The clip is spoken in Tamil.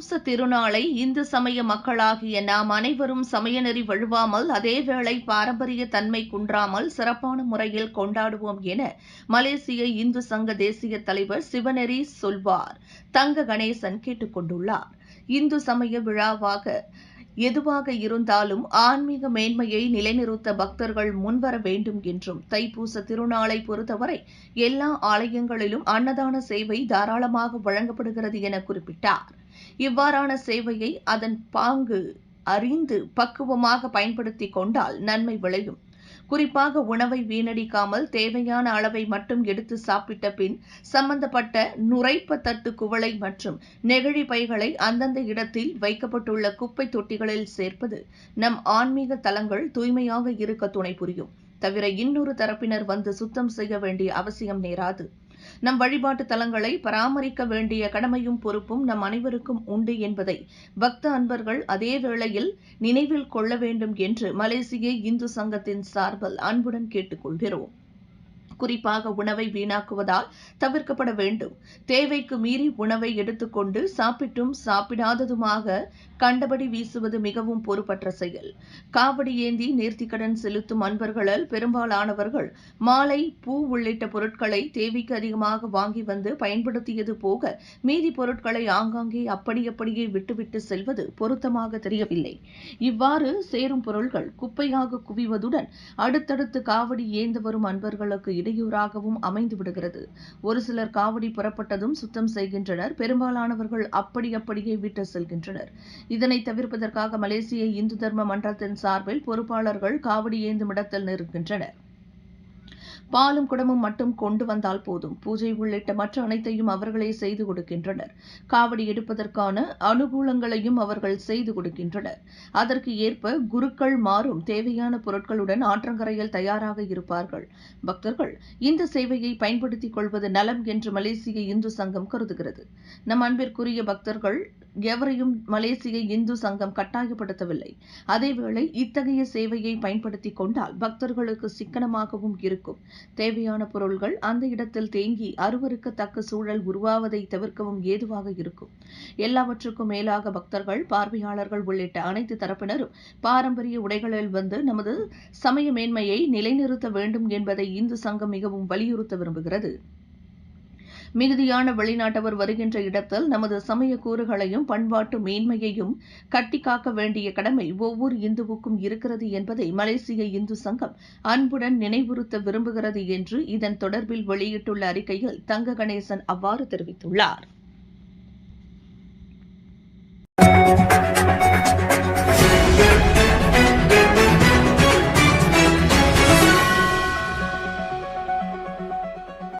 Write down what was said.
தைப்பூச திருநாளை இந்து சமய மக்களாகிய நாம் அனைவரும் சமயநெறி வழுவாமல் அதேவேளை பாரம்பரிய தன்மை குன்றாமல் சிறப்பான முறையில் கொண்டாடுவோம் என மலேசிய இந்து சங்க தேசிய தலைவர் சிவநெறி சொல்வார் தங்க கணேசன் கேட்டுக் கொண்டுள்ளார். இந்து சமய விழாவாக எதுவாக இருந்தாலும் ஆன்மீக மேன்மையை நிலைநிறுத்த பக்தர்கள் முன்வர வேண்டும் என்றும், தைப்பூச திருநாளை பொறுத்தவரை எல்லா ஆலயங்களிலும் அன்னதான சேவை தாராளமாக வழங்கப்படுகிறது என குறிப்பிட்டார். இவ்வாறான சேவையை அதன் பாங்கு அறிந்து பக்குவமாக பயன்படுத்திக் கொண்டால் நன்மை விளையும். குறிப்பாக உணவை வீணடிக்காமல் தேவையான அளவை மட்டும் எடுத்து சாப்பிட்ட பின் சம்பந்தப்பட்ட நுரைப்ப தட்டு குவளை மற்றும் நெகிழி பைகளை அந்தந்த இடத்தில் வைக்கப்பட்டுள்ள குப்பை தொட்டிகளில் சேர்ப்பது நம் ஆன்மீக தலங்கள் தூய்மையாக இருக்க துணை புரியும். தவிர இன்னொரு தரப்பினர் வந்து சுத்தம் செய்ய வேண்டிய அவசியம் நேராது. நம் வழிபாட்டு தலங்களை பராமரிக்க வேண்டிய கடமையும் பொறுப்பும் நம் அனைவருக்கும் உண்டு என்பதை பக்த அன்பர்கள் அதே வேளையில் நினைவில் கொள்ள வேண்டும் என்று மலேசிய இந்து சங்கத்தின் சார்பில் அன்புடன் கேட்டுக் கொள்கிறோம். குறிப்பாக உணவை வீணாக்குவதால் தவிர்க்கப்பட வேண்டும். தேவைக்கு மீறி உணவை எடுத்துக்கொண்டு சாப்பிட்டும் சாப்பிடாததுமாக கண்டபடி வீசுவது மிகவும் பொறுப்பற்ற செயல். காவடி ஏந்தி நேர்த்திக்கடன் செலுத்தும் அன்பர்களில் பெரும்பாலானவர்கள் மாலை, பூ உள்ளிட்ட பொருட்களை தேவைக்கு அதிகமாக வாங்கி வந்து பயன்படுத்தியது போக மீதி பொருட்களை ஆங்காங்கே அப்படியே விட்டுவிட்டு செல்வது பொருத்தமாக தெரியவில்லை. இவ்வாறு சேரும் பொருட்கள் குப்பையாக குவிவதுடன் அடுத்தடுத்து காவடி ஏந்த வரும் அன்பர்களுக்கு இடையூறாகவும் அமைந்து விடுகிறது. ஒரு சிலர் காவடி புறப்பட்டதும் சுத்தம் செய்கின்றனர். பெரும்பாலானவர்கள் அப்படியே விட்டு செல்கின்றனர். இதனை தவிர்ப்பதற்காக மலேசிய இந்து தர்ம மன்றத்தின் சார்பில் பொறுப்பாளர்கள் காவடி ஏந்தும் இடத்தில் நிற்கின்றனர். பாலும் குடமும் மட்டும் கொண்டு வந்தால் போதும். பூஜை உள்ளிட்ட மற்ற அனைத்தையும் அவர்களே செய்து கொடுக்கின்றனர். காவடி எடுப்பதற்கான அனுகூலங்களையும் அவர்கள் செய்து கொடுக்கின்றனர். அதற்கு ஏற்ப குருக்கள் மாறும் தேவையான பொருட்களுடன் ஆற்றங்கரையில் தயாராக இருப்பார்கள். பக்தர்கள் இந்த சேவையை பயன்படுத்திக் கொள்வது நலம் என்று மலேசிய இந்து சங்கம் கருதுகிறது. நம் அன்பிற்குரிய பக்தர்கள் எவரையும் மலேசிய இந்து சங்கம் கட்டாயப்படுத்தவில்லை. அதேவேளை இத்தகைய சேவையை பயன்படுத்திக் கொண்டால் பக்தர்களுக்கு சிக்கனமாகவும் இருக்கும். தேவையான பொருள்கள் அந்த இடத்தில் தேங்கி அருவருக்கத்தக்க சூழல் உருவாவதை தவிர்க்கவும் ஏதுவாக இருக்கும். எல்லாவற்றுக்கும் மேலாக பக்தர்கள், பார்வையாளர்கள் உள்ளிட்ட அனைத்து தரப்பினரும் பாரம்பரிய உடைகளில் வந்து நமது சமய மேன்மையை நிலைநிறுத்த வேண்டும் என்பதை இந்து சங்கம் மிகவும் வலியுறுத்த விரும்புகிறது. மிகுதியான வெளிநாட்டவர் வருகின்ற இடத்தில் நமது சமய கூறுகளையும் பண்பாட்டு மேன்மையையும் கட்டிக்காக்க வேண்டிய கடமை ஒவ்வொரு இந்துவுக்கும் இருக்கிறது என்பதை மலேசிய இந்து சங்கம் அன்புடன் நினைவுறுத்த விரும்புகிறது என்று இதன் தொடர்பில் வெளியிட்டுள்ள அறிக்கையில் தங்க கணேசன் அவ்வாறு தெரிவித்துள்ளார்.